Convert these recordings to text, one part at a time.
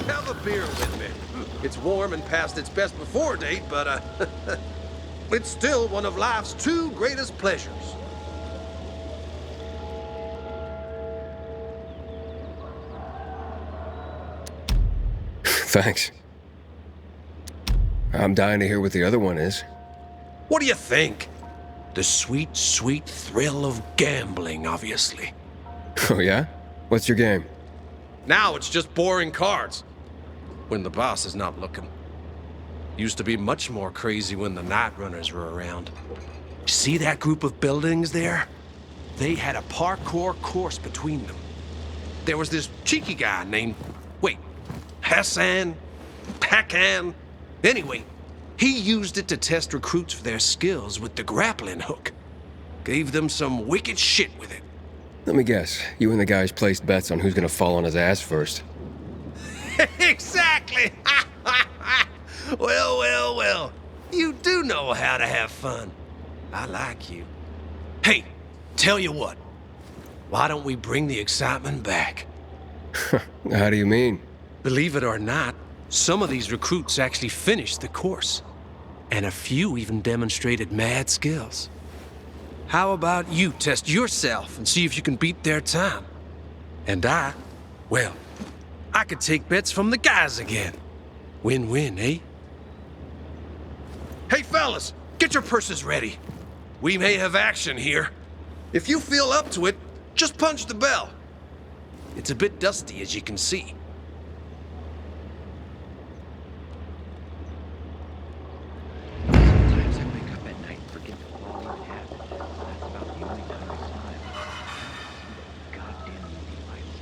Have a beer with me. It's warm and past its best before date, but it's still one of life's two greatest pleasures. Thanks. I'm dying to hear what the other one is. What do you think? The sweet, sweet thrill of gambling, obviously. Oh, yeah? What's your game? Now it's just boring cards. When the boss is not looking. Used to be much more crazy when the night runners were around. See that group of buildings there? They had a parkour course between them. There was this cheeky guy named, Hassan? Pacan? Anyway, he used it to test recruits for their skills with the grappling hook. Gave them some wicked shit with it. Let me guess. You and the guys placed bets on who's gonna fall on his ass first. Exactly! Well. You do know how to have fun. I like you. Hey, tell you what. Why don't we bring the excitement back? How do you mean? Believe it or not, some of these recruits actually finished the course. And a few even demonstrated mad skills. How about you test yourself and see if you can beat their time? And I could take bets from the guys again. Win-win, eh? Hey, fellas, get your purses ready. We may have action here. If you feel up to it, just punch the bell. It's a bit dusty, as you can see. Sometimes I wake up at night and forget to follow my habit. That's about the only time I smile. Goddamn movie lights.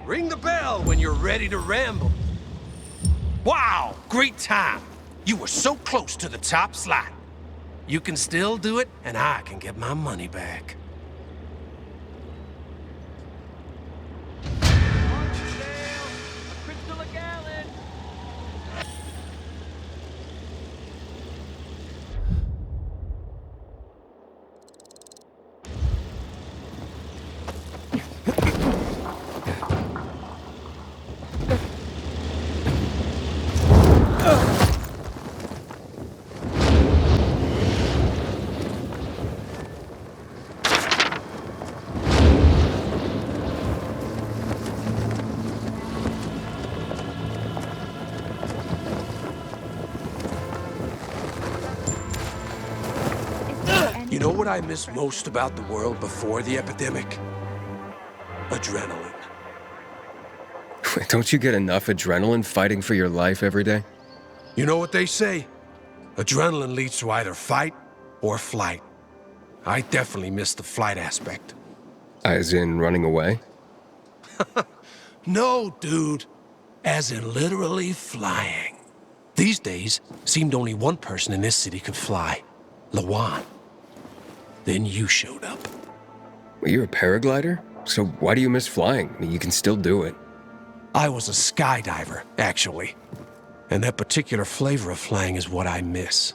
Ring the bell when you're ready to ramble. Wow, great time. You were so close to the top slot. You can still do it, and I can get my money back. Crystal a gallon. You know what I miss most about the world before the epidemic? Adrenaline. Don't you get enough adrenaline fighting for your life every day? You know what they say? Adrenaline leads to either fight or flight. I definitely miss the flight aspect. As in running away? No, dude. As in literally flying. These days, seemed only one person in this city could fly. Lawan. Then you showed up. Well, you're a paraglider? So why do you miss flying? I mean, you can still do it. I was a skydiver, actually. And that particular flavor of flying is what I miss.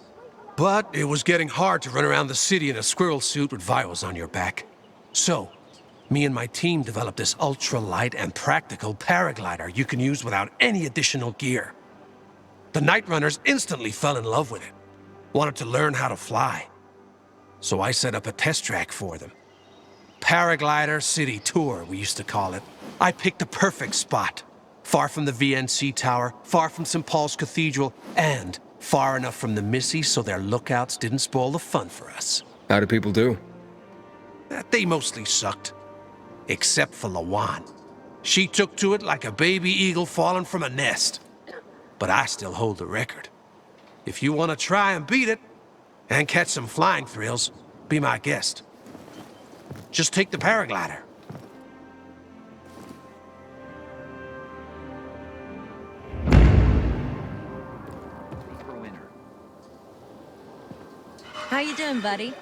But it was getting hard to run around the city in a squirrel suit with vials on your back. So, me and my team developed this ultra-light and practical paraglider you can use without any additional gear. The Night Runners instantly fell in love with it. Wanted to learn how to fly. So I set up a test track for them. Paraglider City Tour, we used to call it. I picked the perfect spot. Far from the VNC Tower, far from St. Paul's Cathedral, and far enough from the Missy so their lookouts didn't spoil the fun for us. How do people do? They mostly sucked. Except for Lawan. She took to it like a baby eagle falling from a nest. But I still hold the record. If you want to try and beat it, and catch some flying thrills, be my guest. Just take the paraglider. For winner. How you doing, buddy?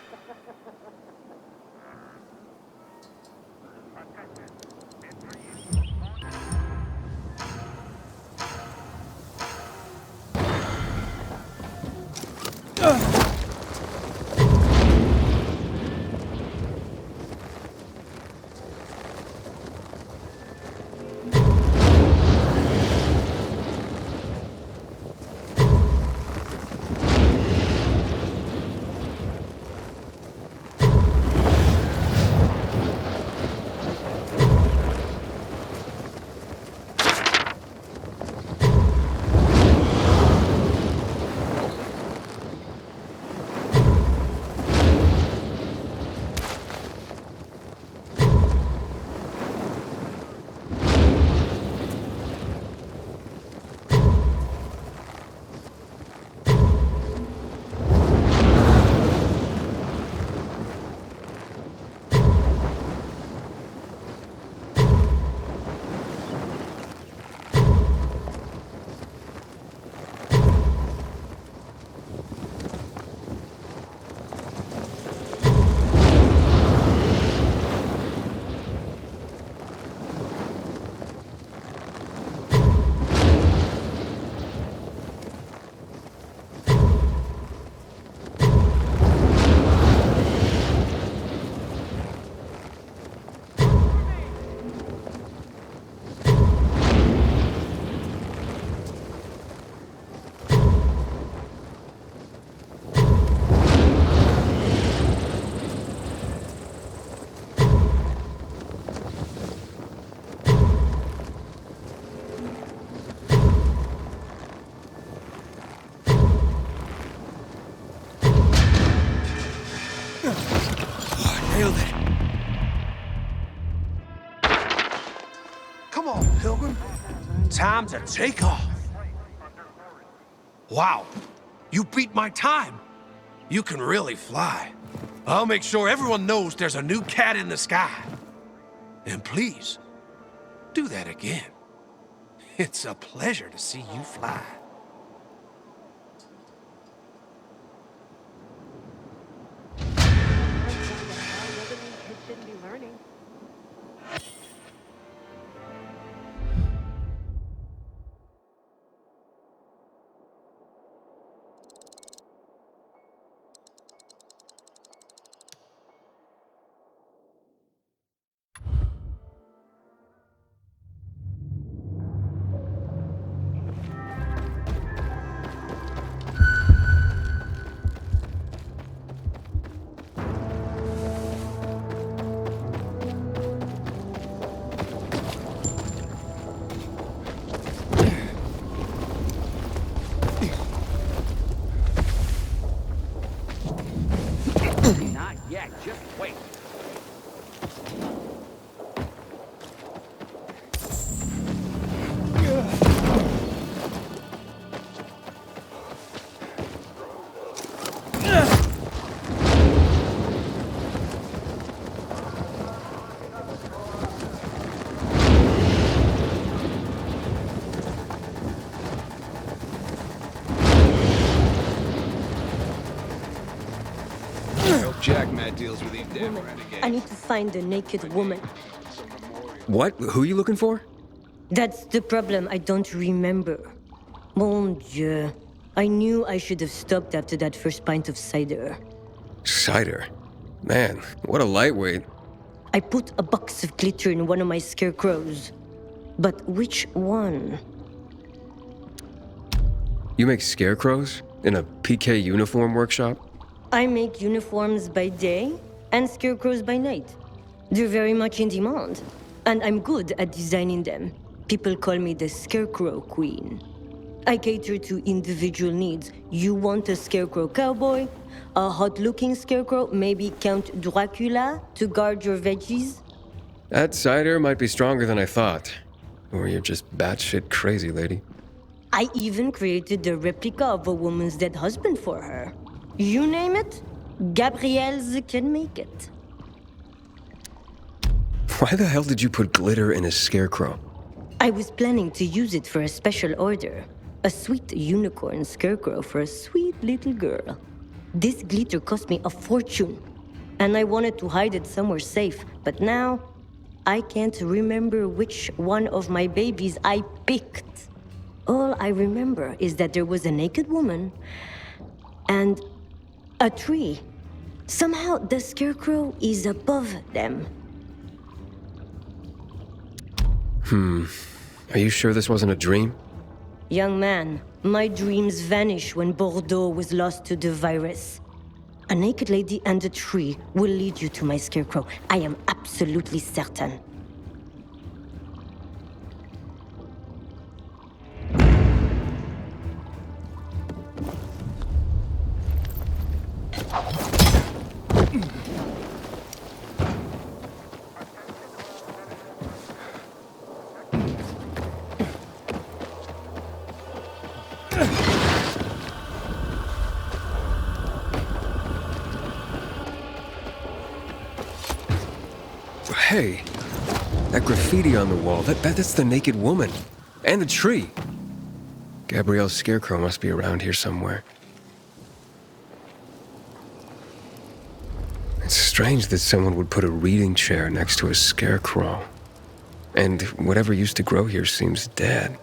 Nailed it. Come on, Pilgrim. Time to take off. Wow, you beat my time. You can really fly. I'll make sure everyone knows there's a new cat in the sky. And please, do that again. It's a pleasure to see you fly. Shouldn't be learning. Not yet, just wait. Jack Matt deals with these damn renegades. I need to find the naked woman. What? Who are you looking for? That's the problem. I don't remember. Mon Dieu. I knew I should have stopped after that first pint of cider. Cider. Man, what a lightweight. I put a box of glitter in one of my scarecrows. But which one? You make scarecrows? In a PK uniform workshop? I make uniforms by day and scarecrows by night. They're very much in demand, and I'm good at designing them. People call me the Scarecrow Queen. I cater to individual needs. You want a scarecrow cowboy? A hot-looking scarecrow, maybe Count Dracula, to guard your veggies? That cider might be stronger than I thought. Or you're just batshit crazy, lady. I even created a replica of a woman's dead husband for her. You name it, Gabrielle's can make it. Why the hell did you put glitter in a scarecrow? I was planning to use it for a special order. A sweet unicorn scarecrow for a sweet little girl. This glitter cost me a fortune, and I wanted to hide it somewhere safe, but now I can't remember which one of my babies I picked. All I remember is that there was a naked woman and a tree. Somehow the scarecrow is above them. Are you sure this wasn't a dream? Young man, my dreams vanished when Bordeaux was lost to the virus. A naked lady and a tree will lead you to my scarecrow. I am absolutely certain. Hey, that graffiti on the wall, that's the naked woman. And the tree. Gabrielle's scarecrow must be around here somewhere. It's strange that someone would put a reading chair next to a scarecrow. And whatever used to grow here seems dead.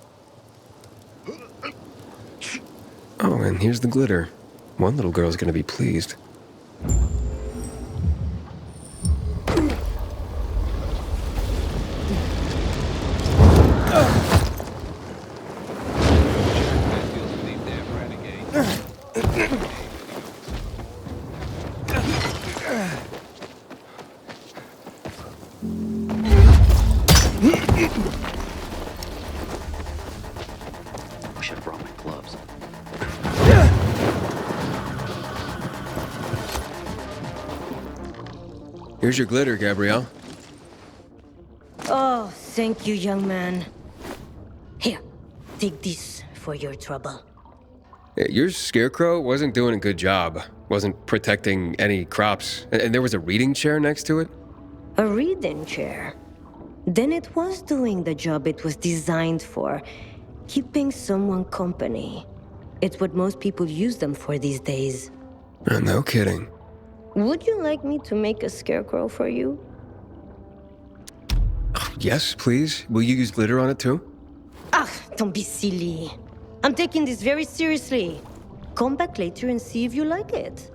Oh, and here's the glitter. One little girl's gonna be pleased. Matt deals with these damn renegades. Wish I brought my gloves. Here's your glitter, Gabrielle. Oh, thank you, young man. Here, take this for your trouble. Your scarecrow wasn't doing a good job. Wasn't protecting any crops. And there was a reading chair next to it? A reading chair. then it was doing the job it was designed for, keeping someone company. It's what most people use them for these days. No kidding. Would you like me to make a scarecrow for you? Yes, please. Will you use glitter on it too? Ah, don't be silly. I'm taking this very seriously. Come back later and see if you like it.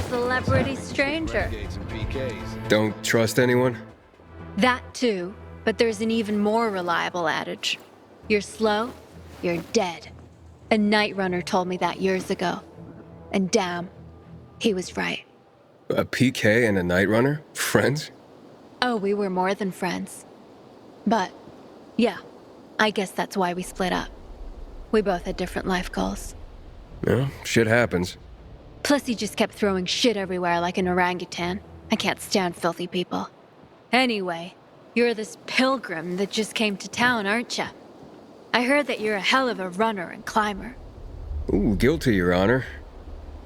Celebrity stranger. Renegades and PKs. Don't trust anyone? That too, but there's an even more reliable adage. You're slow, you're dead. A night runner told me that years ago. And damn, he was right. A PK and a night runner? Friends? Oh, we were more than friends. But, yeah, I guess that's why we split up. We both had different life goals. Yeah, shit happens. Plus, he just kept throwing shit everywhere like an orangutan. I can't stand filthy people. Anyway, you're this pilgrim that just came to town, aren't you? I heard that you're a hell of a runner and climber. Ooh, guilty, Your Honor.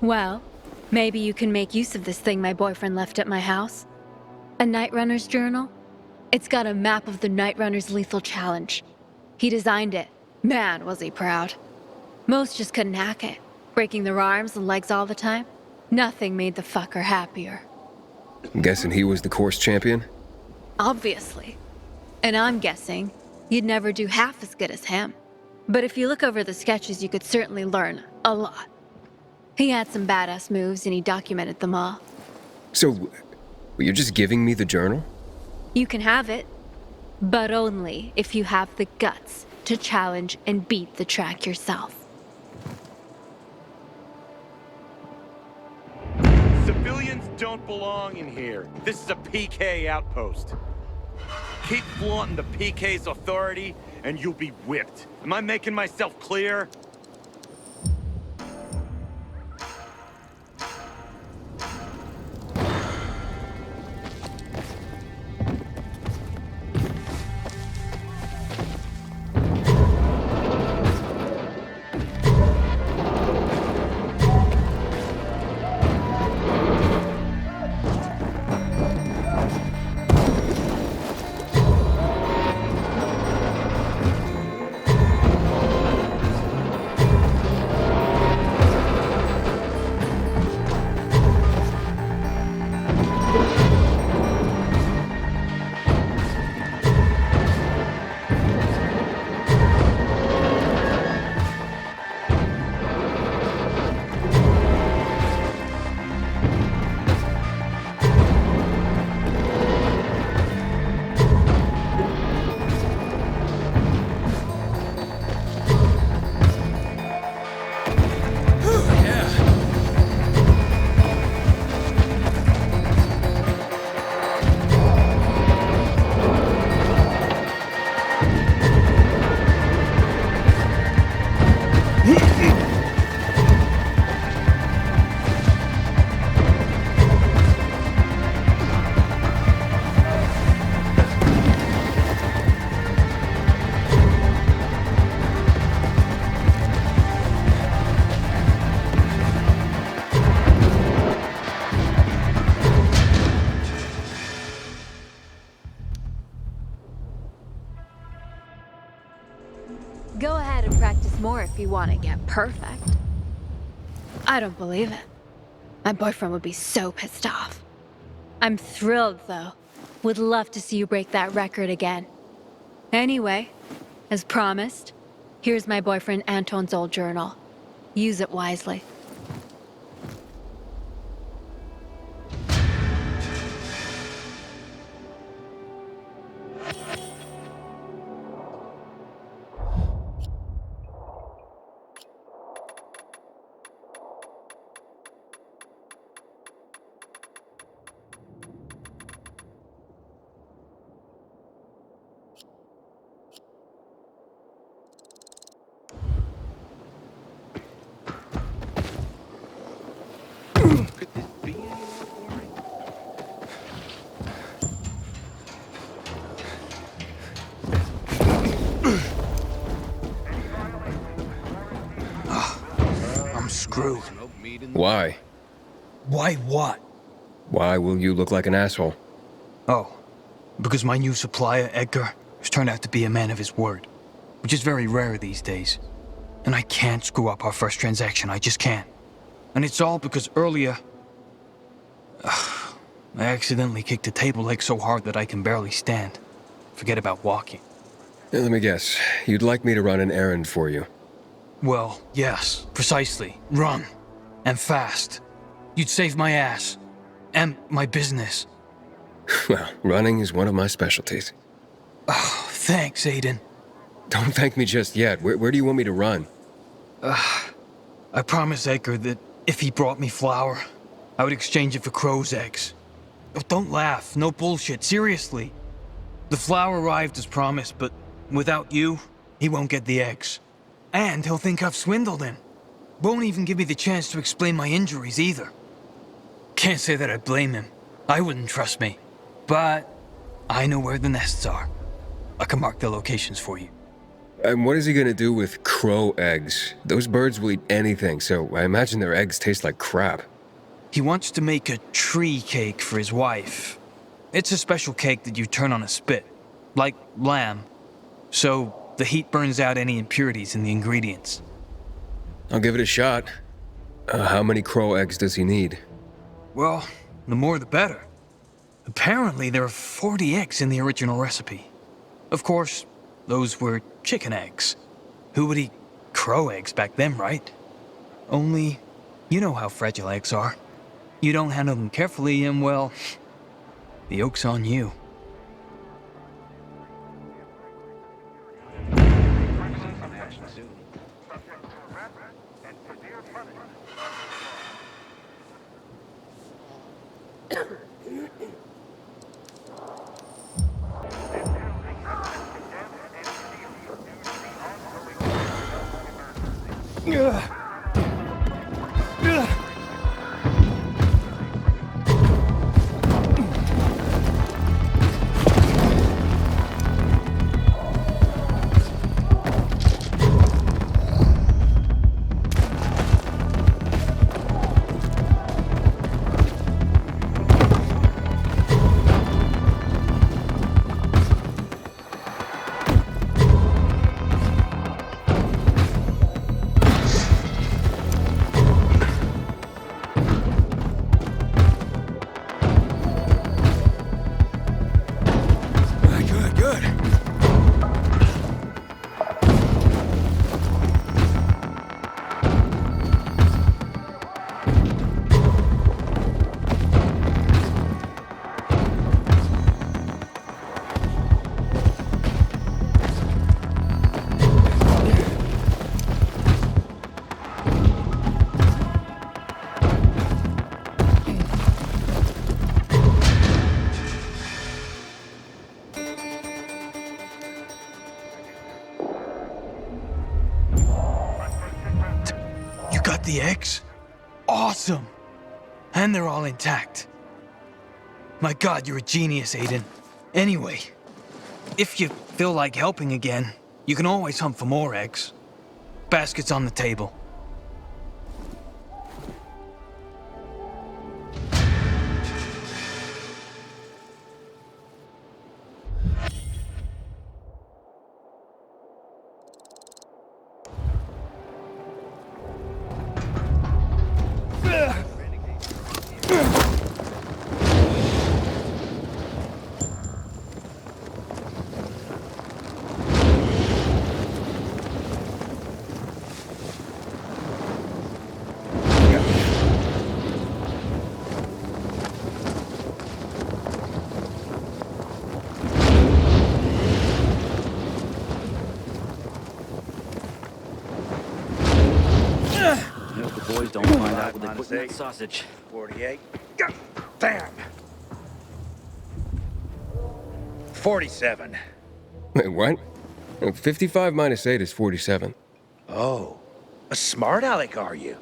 Well, maybe you can make use of this thing my boyfriend left at my house. A Night Runner's journal? It's got a map of the Night Runner's lethal challenge. He designed it. Man, was he proud. Most just couldn't hack it. Breaking their arms and legs all the time. Nothing made the fucker happier. I'm guessing he was the course champion? Obviously. And I'm guessing you'd never do half as good as him. But if you look over the sketches, you could certainly learn a lot. He had some badass moves and he documented them all. So, you're just giving me the journal? You can have it, but only if you have the guts to challenge and beat the track yourself. Civilians don't belong in here. This is a PK outpost. Keep flaunting the PK's authority, and you'll be whipped. Am I making myself clear? to practice more if you want to get perfect. I don't believe it. My boyfriend would be so pissed off. I'm thrilled, though. Would love to see you break that record again. Anyway, as promised, here's my boyfriend Anton's old journal. Use it wisely. Could this be any more boring? I'm screwed. Smoke meat in Why? Why what? Why will you look like an asshole? Oh, because my new supplier, Edgar, has turned out to be a man of his word, which is very rare these days. And I can't screw up our first transaction, I just can't. And it's all because earlier... I accidentally kicked a table leg so hard that I can barely stand. Forget about walking. Now, let me guess. You'd like me to run an errand for you. Well, yes, precisely. Run. And fast. You'd save my ass. And my business. Well, running is one of my specialties. Thanks, Aiden. Don't thank me just yet. Where do you want me to run? I promised Edgar that if he brought me flour, I would exchange it for crow's eggs. Oh, don't laugh. No bullshit. Seriously. The flour arrived as promised, but without you, he won't get the eggs. And he'll think I've swindled him. Won't even give me the chance to explain my injuries either. Can't say that I blame him. I wouldn't trust me. But I know where the nests are. I can mark the locations for you. And what is he gonna do with crow eggs? Those birds will eat anything, so I imagine their eggs taste like crap. He wants to make a tree cake for his wife. It's a special cake that you turn on a spit, like lamb. So the heat burns out any impurities in the ingredients. I'll give it a shot. How many crow eggs does he need? Well, the more the better. Apparently there are 40 eggs in the original recipe. Of course, those were chicken eggs. Who would eat crow eggs back then, right? Only, you know how fragile eggs are. You don't handle them carefully and, well, the yolk's on you. The eggs? Awesome! And they're all intact. My God, you're a genius, Aiden. Anyway, if you feel like helping again, you can always hunt for more eggs. Basket's on the table. What's that sausage? 48. Damn. 47. Wait, what? 55 minus 8 is 47. Oh, a smart aleck, are you?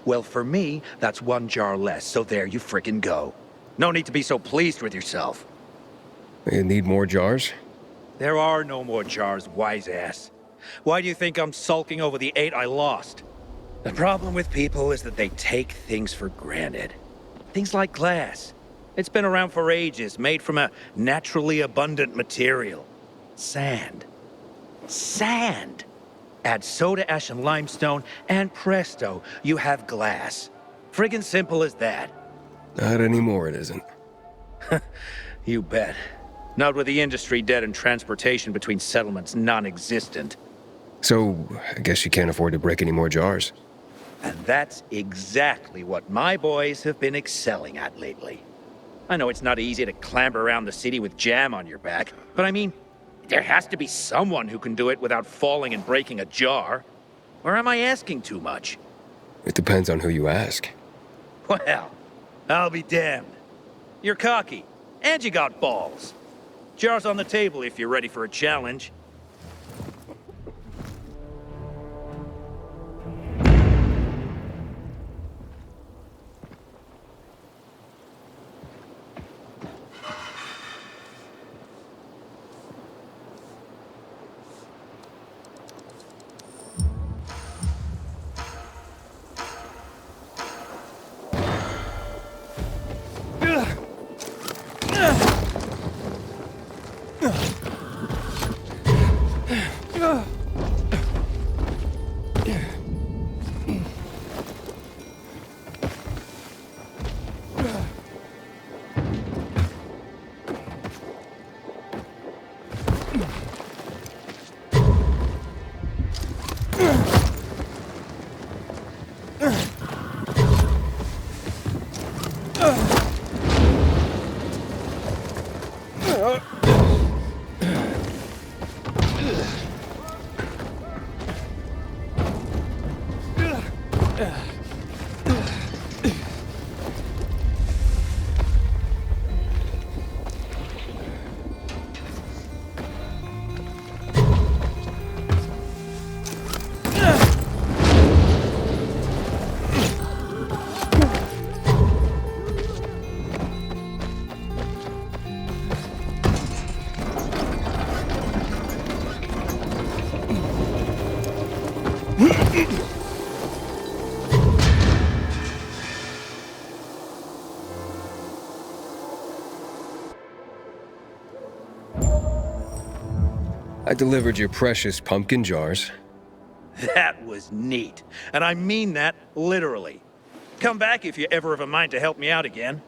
Well, for me, that's 1 jar less, so there you frickin' go. No need to be so pleased with yourself. You need more jars? There are no more jars, wise ass. Why do you think I'm sulking over the 8 I lost? The problem with people is that they take things for granted. Things like glass. It's been around for ages, made from a naturally abundant material. Sand. Sand! Add soda ash and limestone, and presto, you have glass. Friggin' simple as that. Not anymore, it isn't. You bet. Not with the industry dead and transportation between settlements non-existent. So, I guess you can't afford to break any more jars. And that's exactly what my boys have been excelling at lately. I know it's not easy to clamber around the city with jam on your back, but I mean, there has to be someone who can do it without falling and breaking a jar. Or am I asking too much? It depends on who you ask. Well, I'll be damned. You're cocky, and you got balls. Jars on the table if you're ready for a challenge. I delivered your precious pumpkin jars. That was neat. And I mean that literally. Come back if you ever have a mind to help me out again.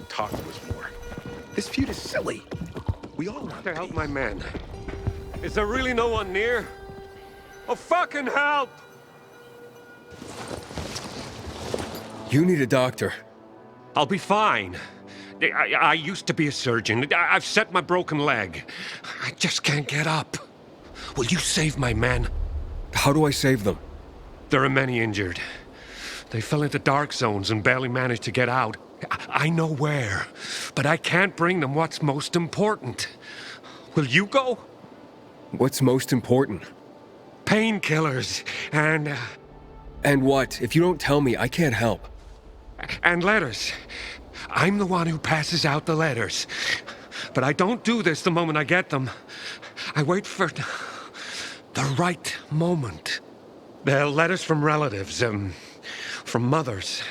Talk to us more. This feud is silly. We all want to help my man. Is there really no one near? Oh, fucking help! You need a doctor. I'll be fine. I used to be a surgeon. I've set my broken leg. I just can't get up. Will you save my men? How do I save them? There are many injured. They fell into dark zones and barely managed to get out. I know where, but I can't bring them what's most important. Will you go? What's most important? Painkillers, and... And what? If you don't tell me, I can't help. And letters. I'm the one who passes out the letters. But I don't do this the moment I get them. I wait for the right moment. They're letters from relatives, From mothers,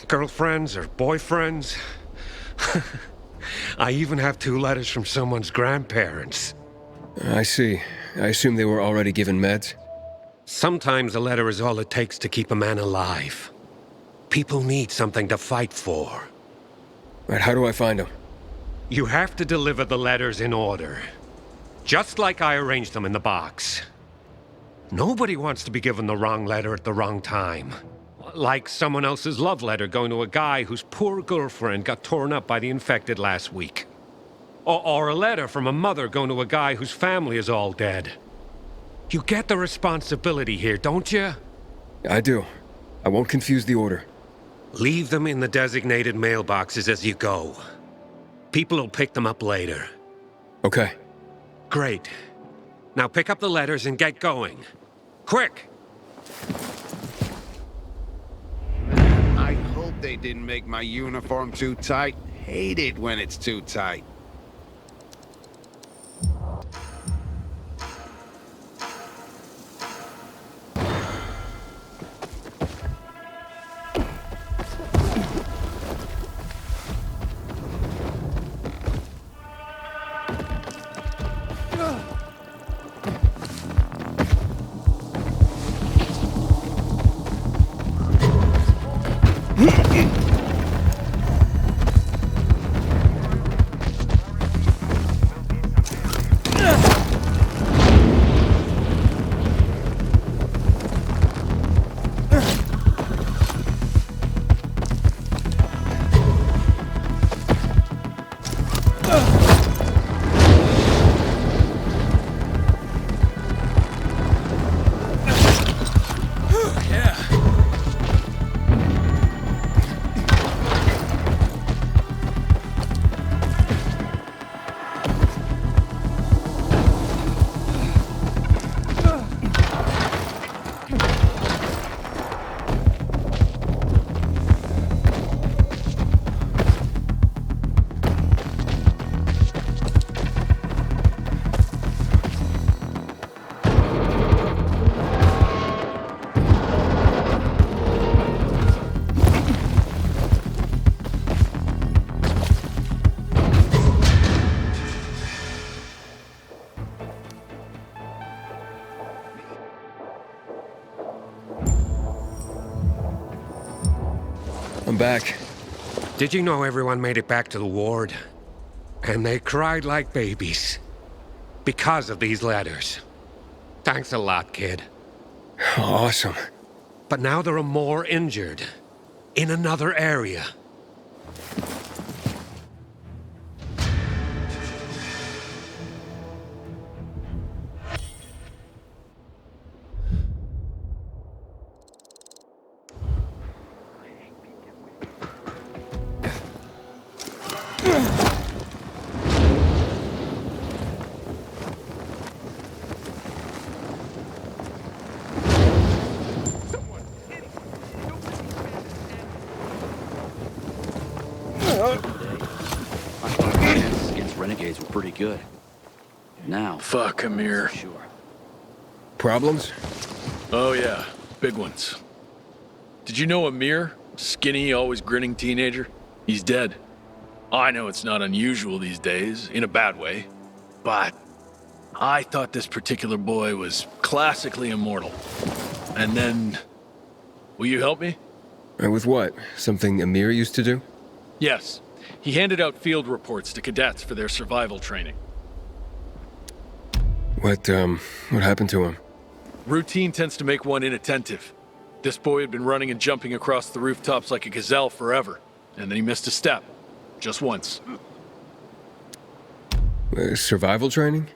girlfriends, or boyfriends. I even have 2 letters from someone's grandparents. I see. I assume they were already given meds? Sometimes a letter is all it takes to keep a man alive. People need something to fight for. Right, how do I find them? You have to deliver the letters in order. Just like I arranged them in the box. Nobody wants to be given the wrong letter at the wrong time. Like someone else's love letter going to a guy whose poor girlfriend got torn up by the infected last week. Or a letter from a mother going to a guy whose family is all dead. You get the responsibility here, don't you? I do. I won't confuse the order. Leave them in the designated mailboxes as you go. People will pick them up later. Okay. Great. Now pick up the letters and get going. Quick! I hope they didn't make my uniform too tight. Hate it when it's too tight. I'm back. Did you know everyone made it back to the ward? And they cried like babies. Because of these letters. Thanks a lot, kid. Awesome. But now there are more injured. In another area. Against renegades were pretty good. Now, Fuck, Amir. sure. Problems? Oh yeah, big ones. Did you know Amir? Skinny, always grinning teenager? He's dead. I know it's not unusual these days, in a bad way, but I thought this particular boy was classically immortal. And then... Will you help me? With what? Something Amir used to do? Yes. He handed out field reports to cadets for their survival training. What happened to him? Routine tends to make one inattentive. This boy had been running and jumping across the rooftops like a gazelle forever, and then he missed a step. Just once. Survival training?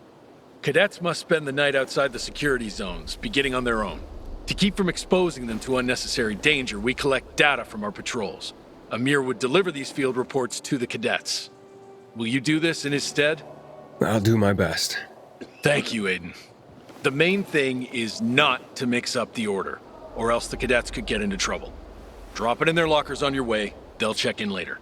Cadets must spend the night outside the security zones, beginning on their own. To keep from exposing them to unnecessary danger, we collect data from our patrols. Amir would deliver these field reports to the cadets. Will you do this in his stead? I'll do my best. Thank you, Aiden. The main thing is not to mix up the order, or else the cadets could get into trouble. Drop it in their lockers on your way, they'll check in later.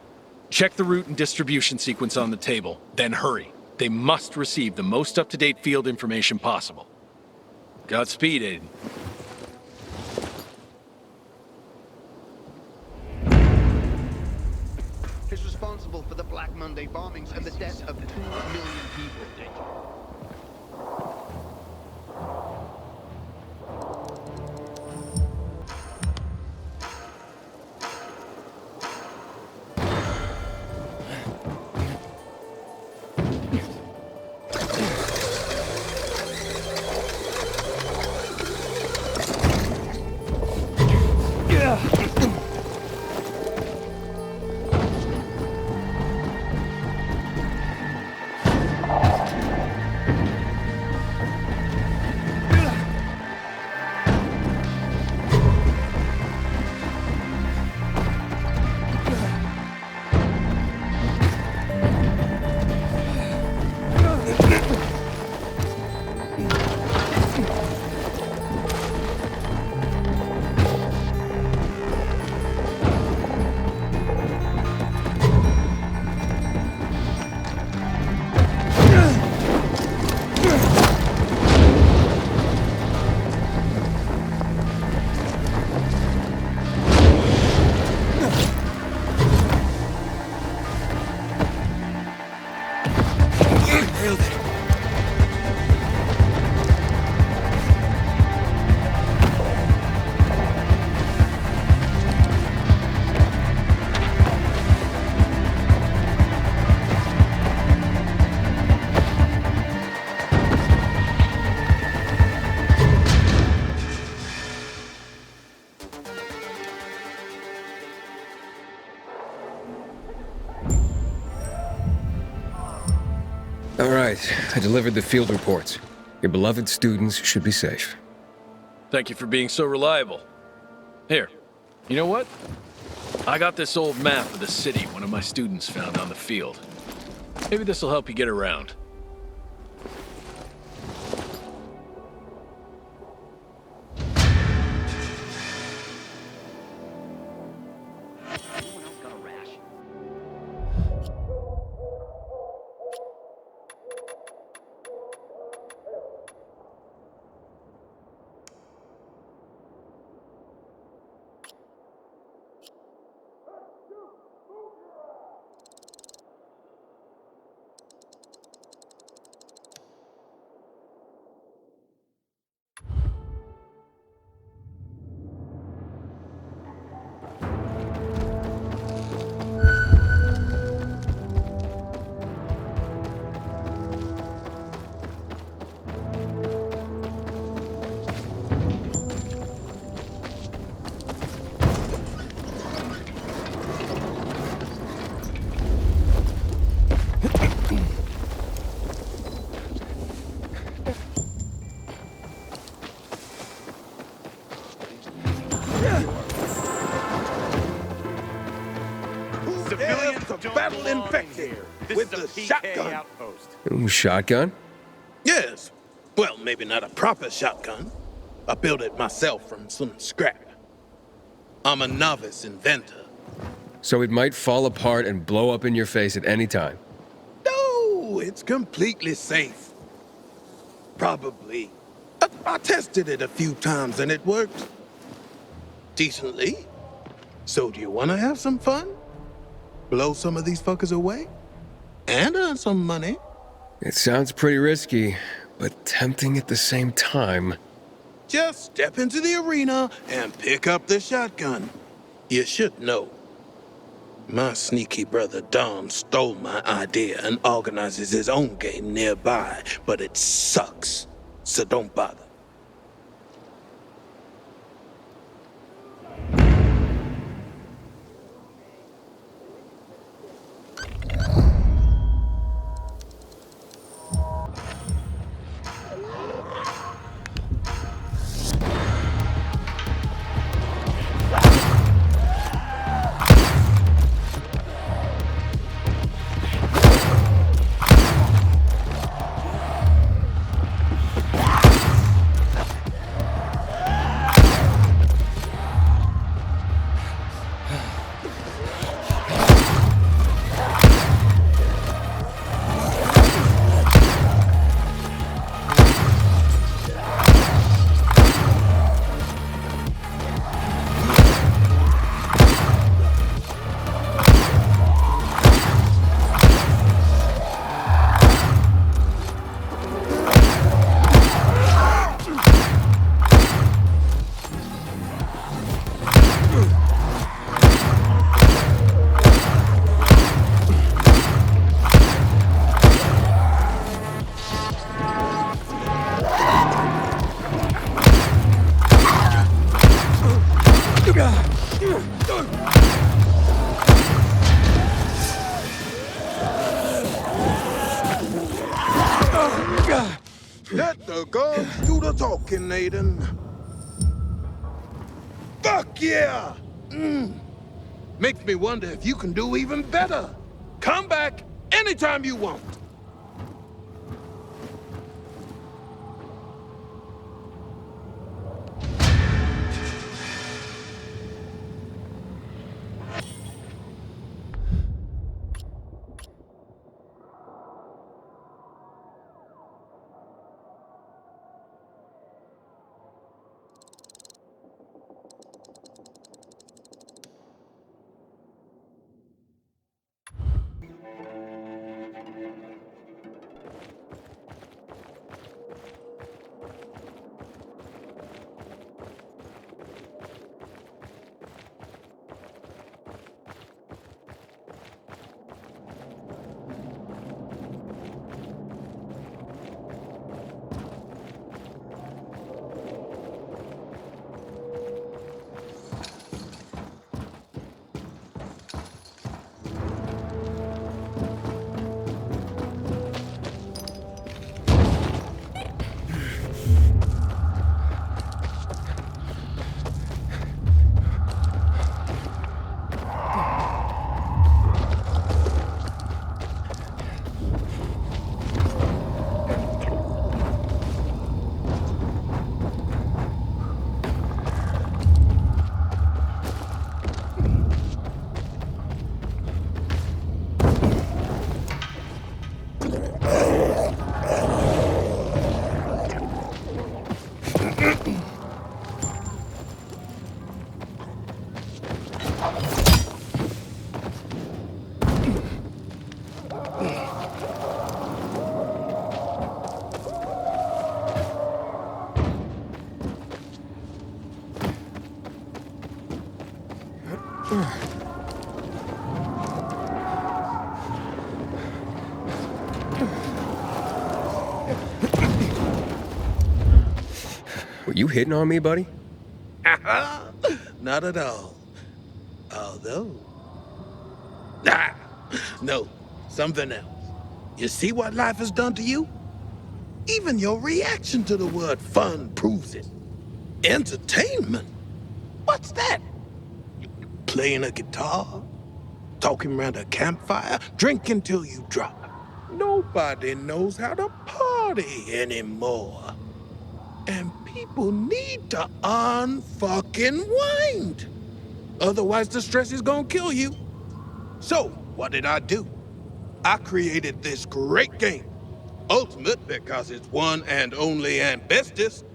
Check the route and distribution sequence on the table, then hurry. They must receive the most up-to-date field information possible. Godspeed, Aiden. responsible for the Black Monday bombings and the death of 2 million people. All right, I delivered the field reports. Your beloved students should be safe. Thank you for being so reliable. Here, you know what? I got this old map of the city one of my students found on the field. Maybe this will help you get around. Civilians are battle infected with the shotgun. Outpost. Ooh, shotgun? Yes. Well, maybe not a proper shotgun. I built it myself from some scrap. I'm a novice inventor. So it might fall apart and blow up in your face at any time. No, it's completely safe. Probably. I tested it a few times and it worked decently. So do you want to have some fun? Blow some of these fuckers away? And earn some money? It sounds pretty risky, but tempting at the same time. Just step into the arena and pick up the shotgun. You should know. My sneaky brother Dom stole my idea and organizes his own game nearby, but it sucks, so don't bother. Let the gods do the talking, Nathan. Fuck yeah! Makes me wonder if you can do even better. Come back anytime you want. Were you hitting on me, buddy? Not at all. Although... no, something else. You see what life has done to you? Even your reaction to the word fun proves it. Entertainment? What's that? Playing a guitar? Talking around a campfire? Drinking till you drop? Nobody knows how to party anymore. And people need to unfucking wind. Otherwise the stress is gonna kill you. So, what did I do? I created this great game. Ultimate because it's one and only and bestest.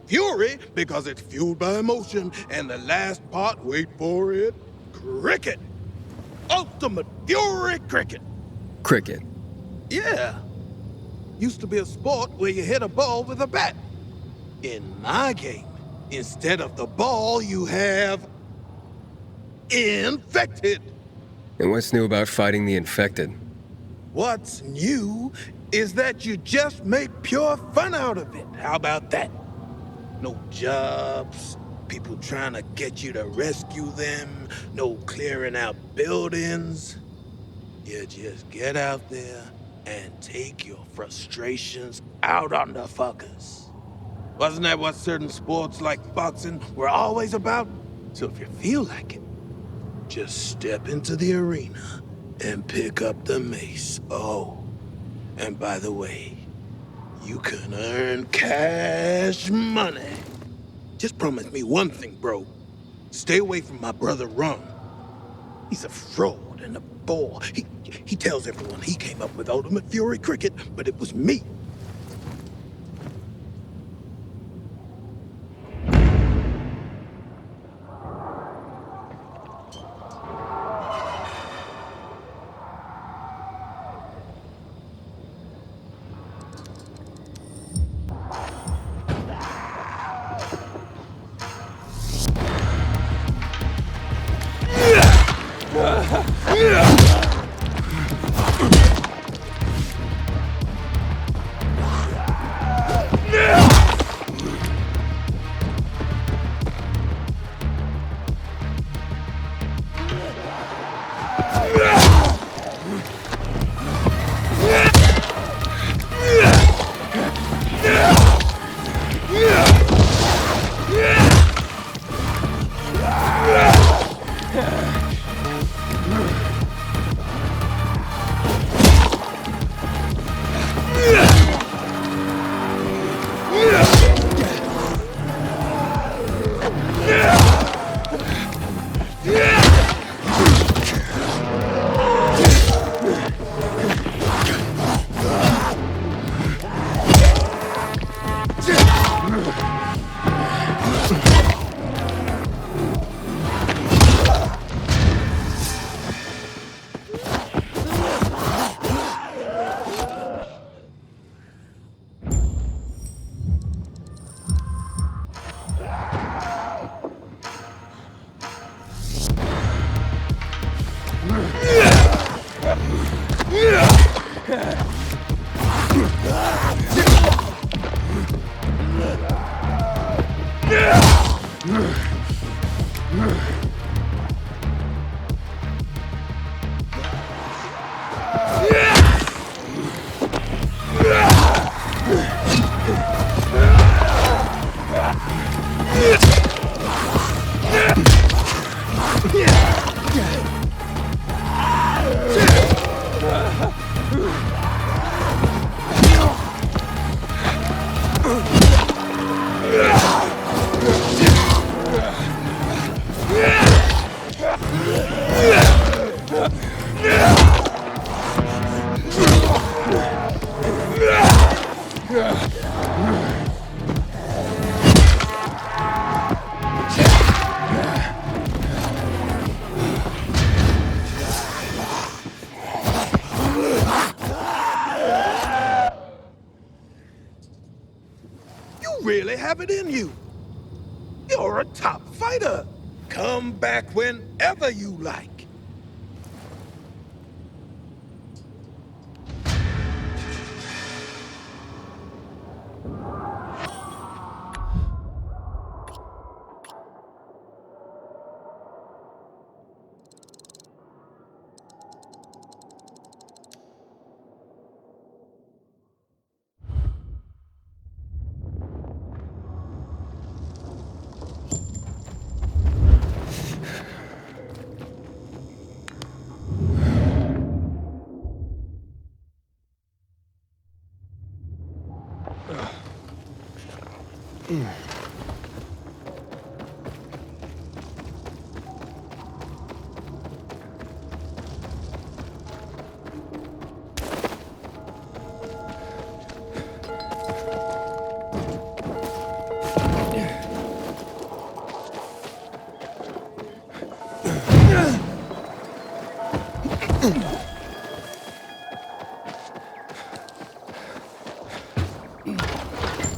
Fury because it's fueled by emotion. And the last part, wait for it, cricket. Ultimate Fury cricket. Cricket. Yeah. Used to be a sport where you hit a ball with a bat. In my game, instead of the ball, you have... infected. And what's new about fighting the infected? What's new is that you just make pure fun out of it. How about that? No jobs, people trying to get you to rescue them, no clearing out buildings. You just get out there and take your frustrations out on the fuckers. Wasn't that what certain sports like boxing were always about? So if you feel like it, just step into the arena and pick up the mace. Oh, and by the way, you can earn cash money. Just promise me one thing, bro. Stay away from my brother Ron. He's a fraud and a bore. He tells everyone he came up with Ultimate Fury Cricket, but it was me. Really have it in you. You're a top fighter. Come back whenever you like.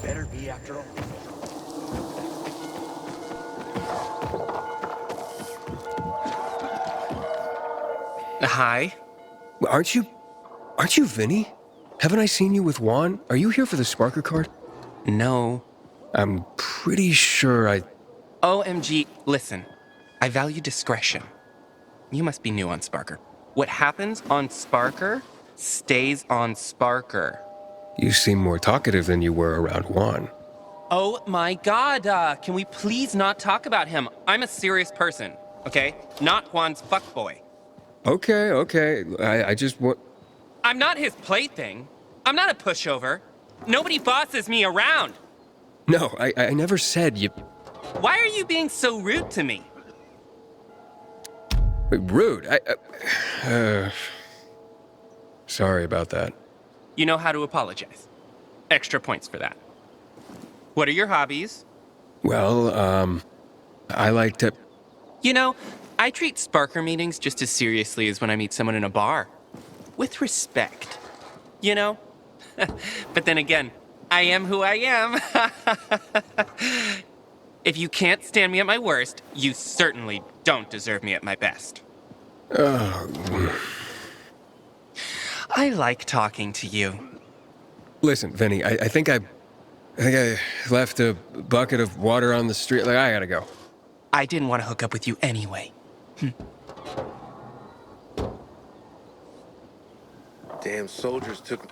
Better be after all. Hi. Aren't you Vinny? Haven't I seen you with Juan? Are you here for the Sparker card? No. I'm pretty sure I... OMG, listen. I value discretion. You must be new on Sparker. What happens on Sparker stays on Sparker. You seem more talkative than you were around Juan. Oh my god, can we please not talk about him? I'm a serious person, okay? Not Juan's fuckboy. Okay. I just want... I'm not his plaything. I'm not a pushover. Nobody bosses me around. No, I never said you... Why are you being so rude to me? Rude? Sorry about that. You know how to apologize. Extra points for that. What are your hobbies? Well, I like to... You know, I treat Sparker meetings just as seriously as when I meet someone in a bar. With respect. You know? But then again, I am who I am. If you can't stand me at my worst, you certainly don't deserve me at my best. I like talking to you. Listen, Vinny, I think I left a bucket of water on the street. Like, I gotta go. I didn't want to hook up with you anyway. Damn soldiers took...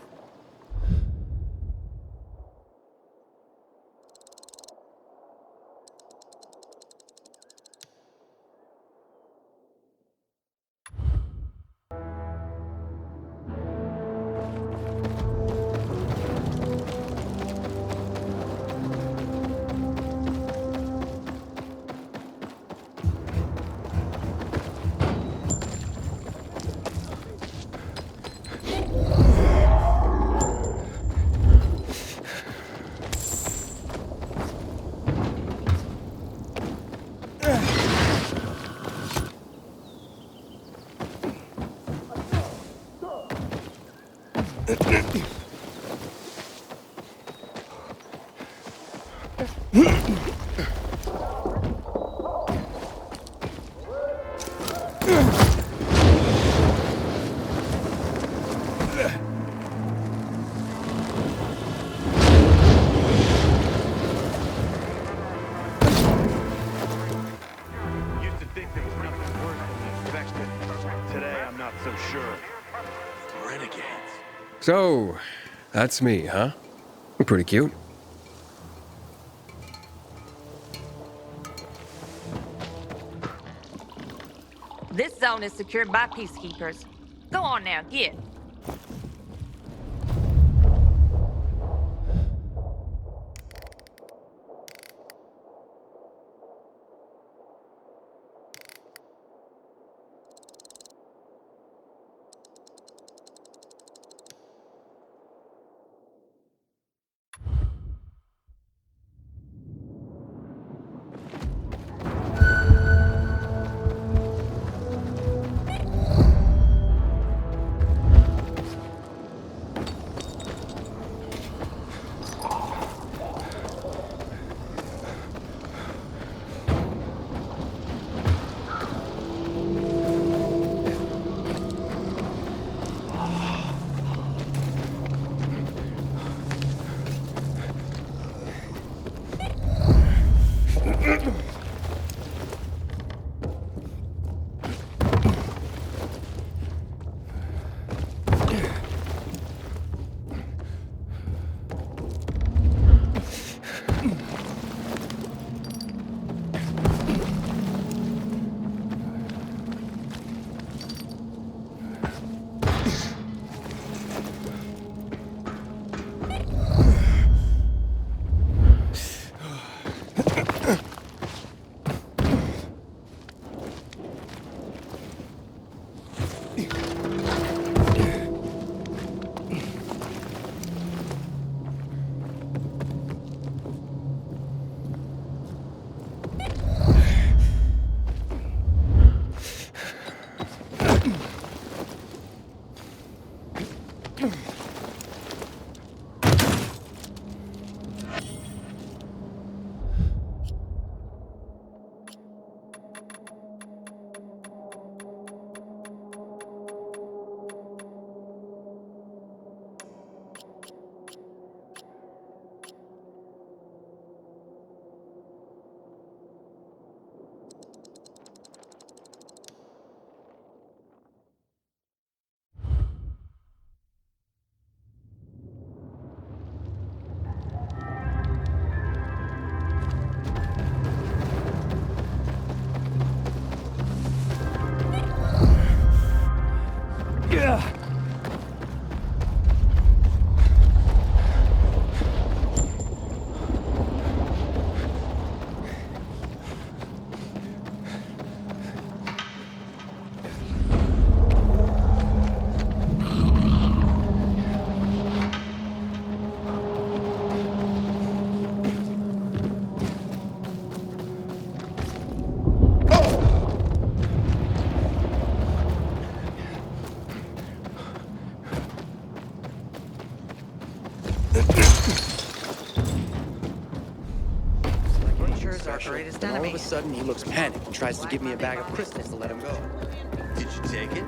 Used to think there was nothing worse than the infection. Today, I'm not so sure. renegades. So, that's me, huh? I'm pretty cute. This zone is secured by peacekeepers. Go on now, get. And all of a sudden, he looks panicked and tries to give me a bag of crystals to let him go. Did you take it?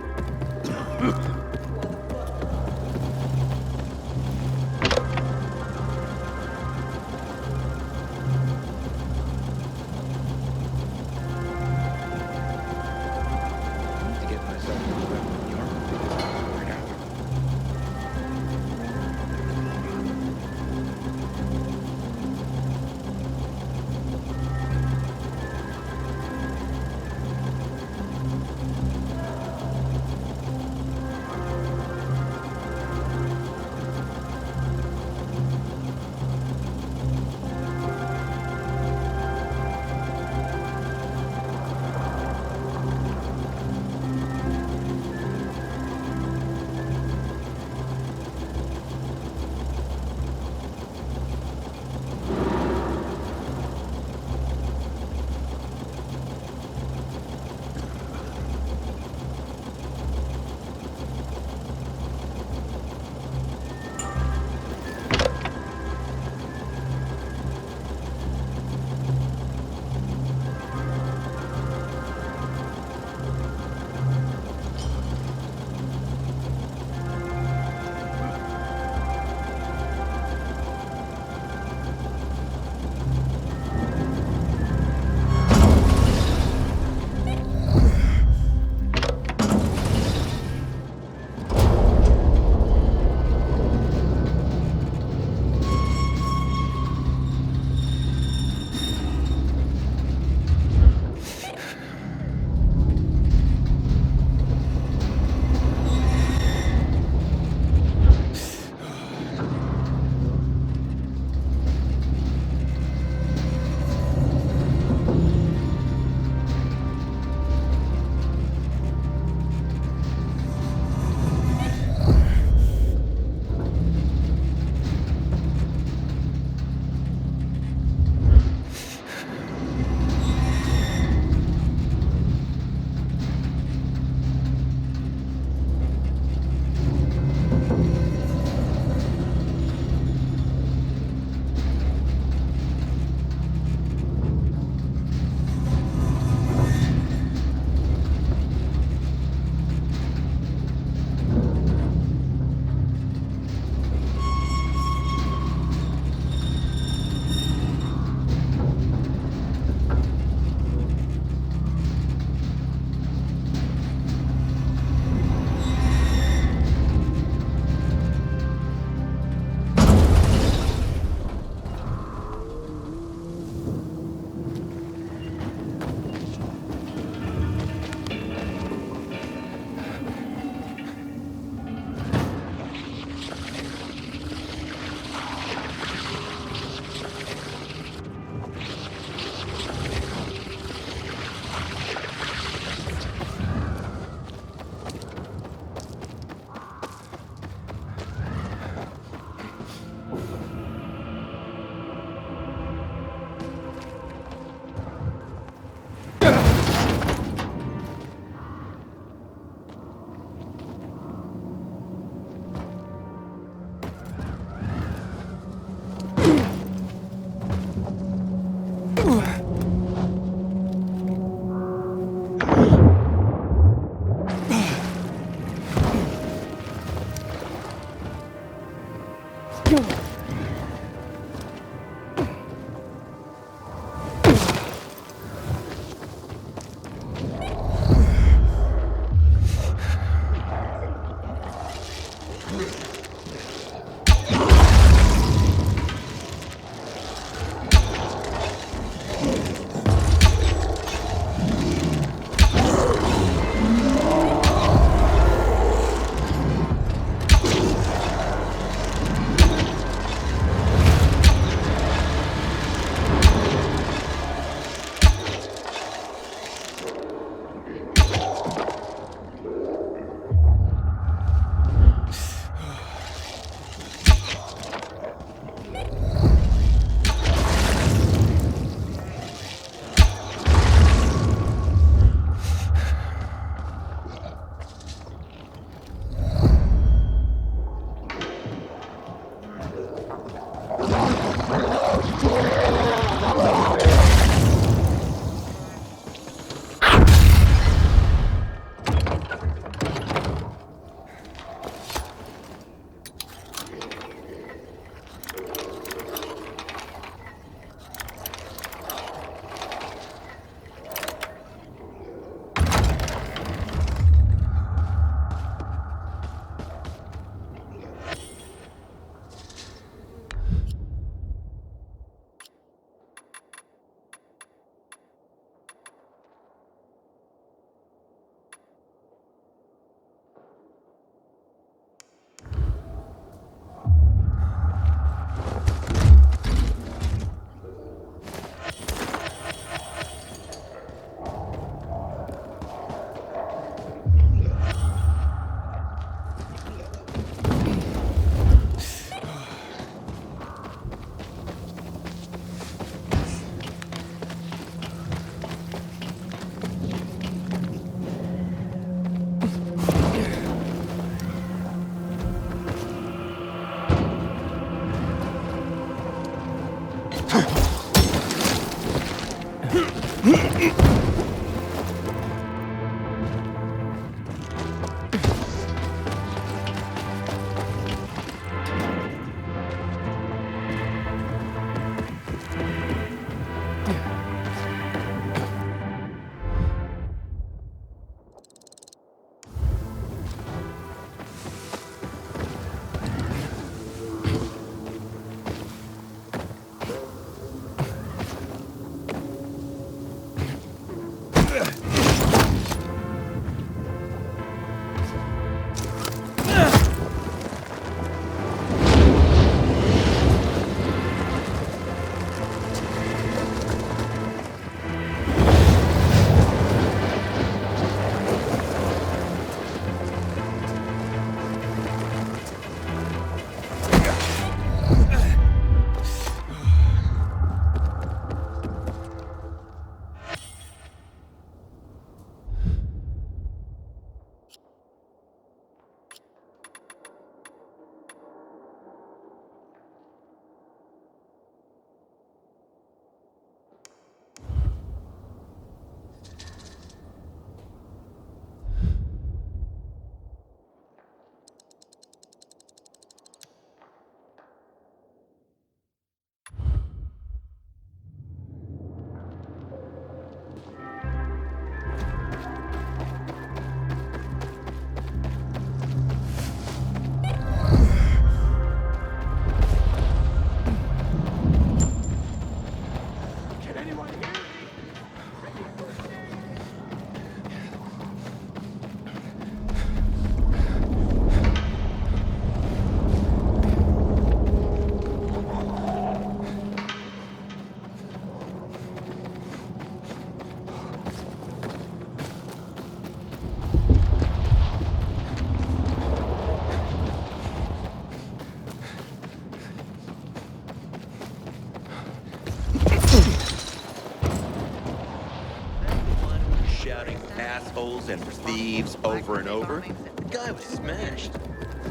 assholes and thieves over and over. The guy was smashed.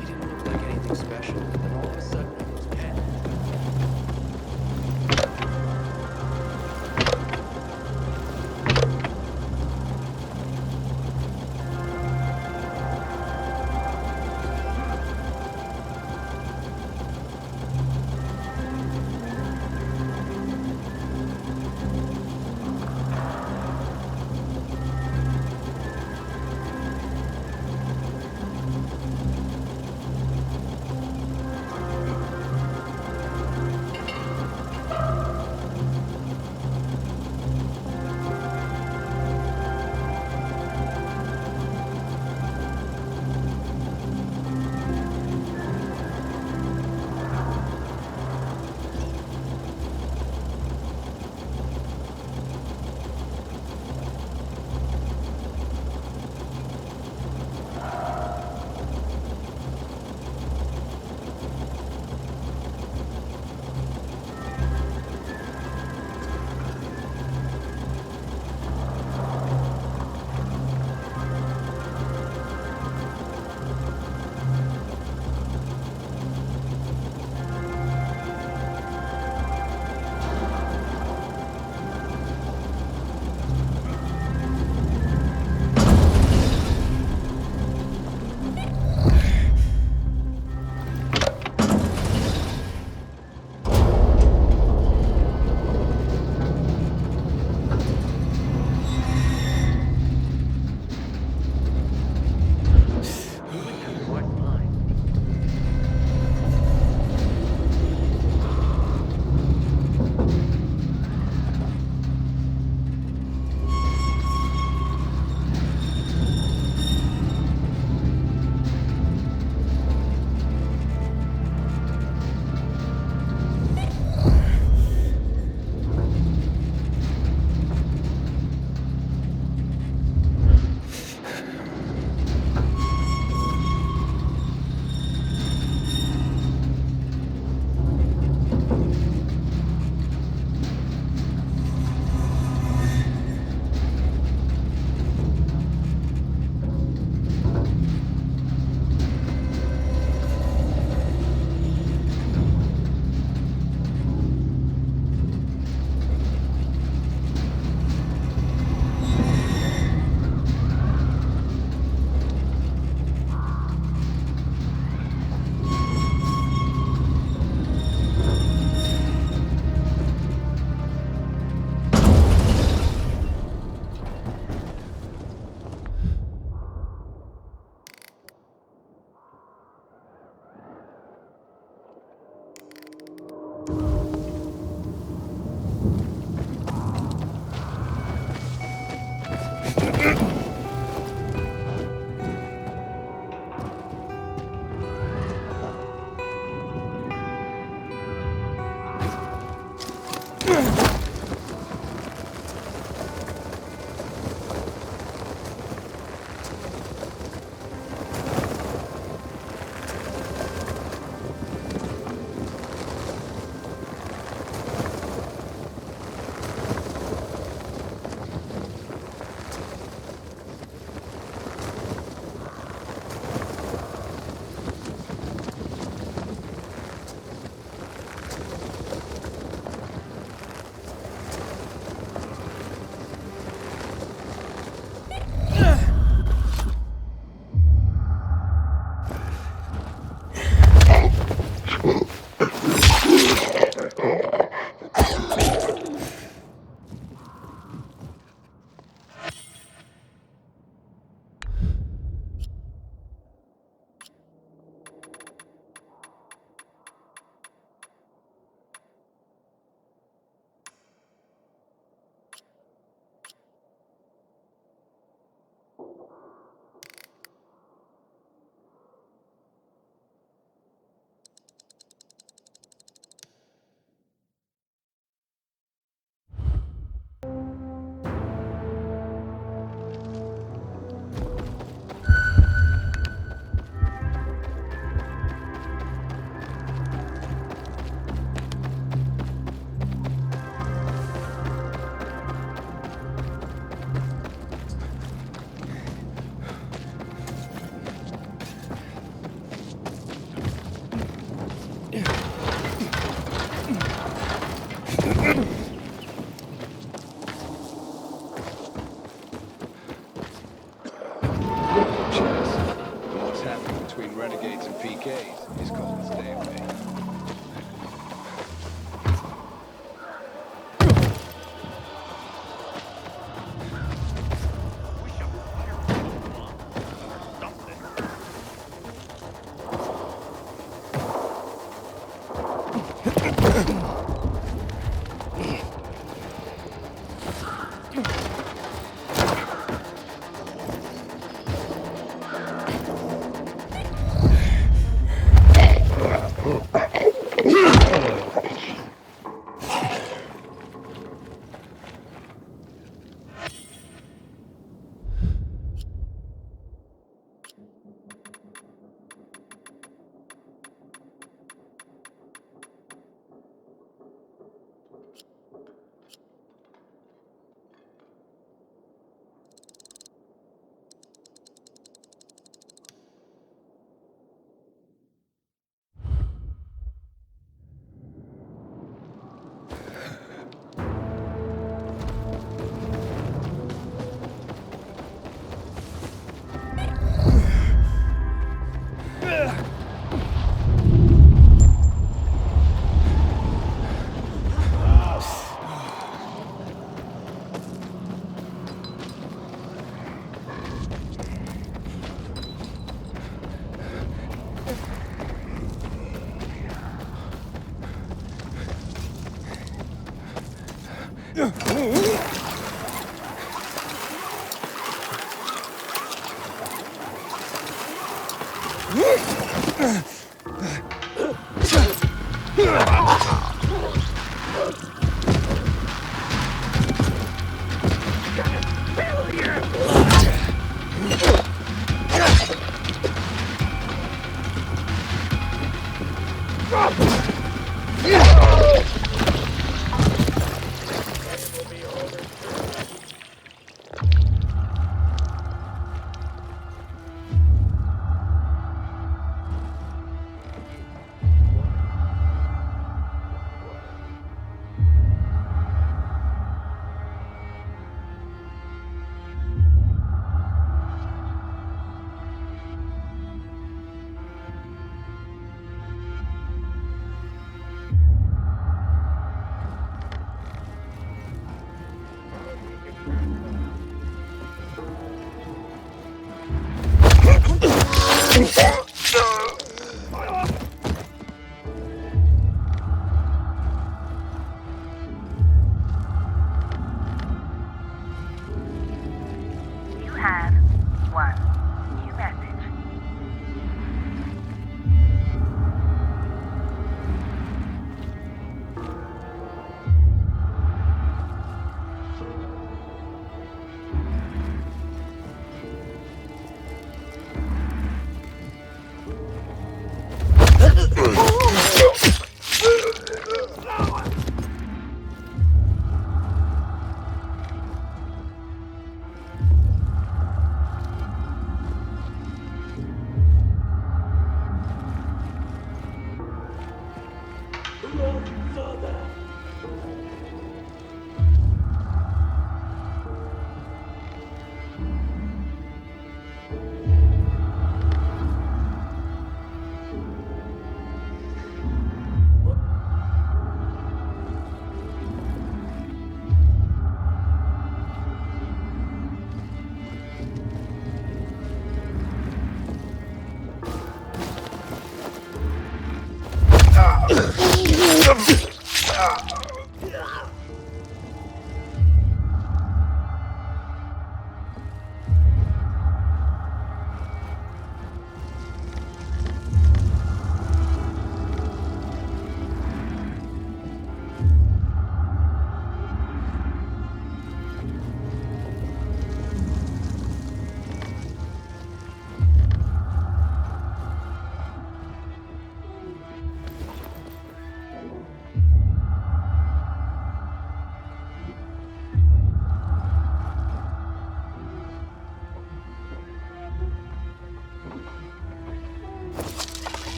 He didn't look like anything special, then all of a sudden he was dead. What's happening between renegades and PKs is called a stalemate.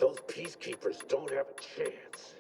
Those peacekeepers don't have a chance.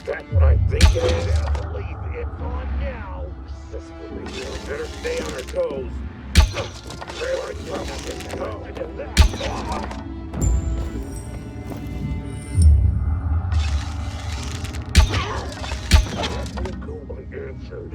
That's what I think it is. I believe it's on now. Better stay on our toes. Where are you? Look at that. Go unanswered.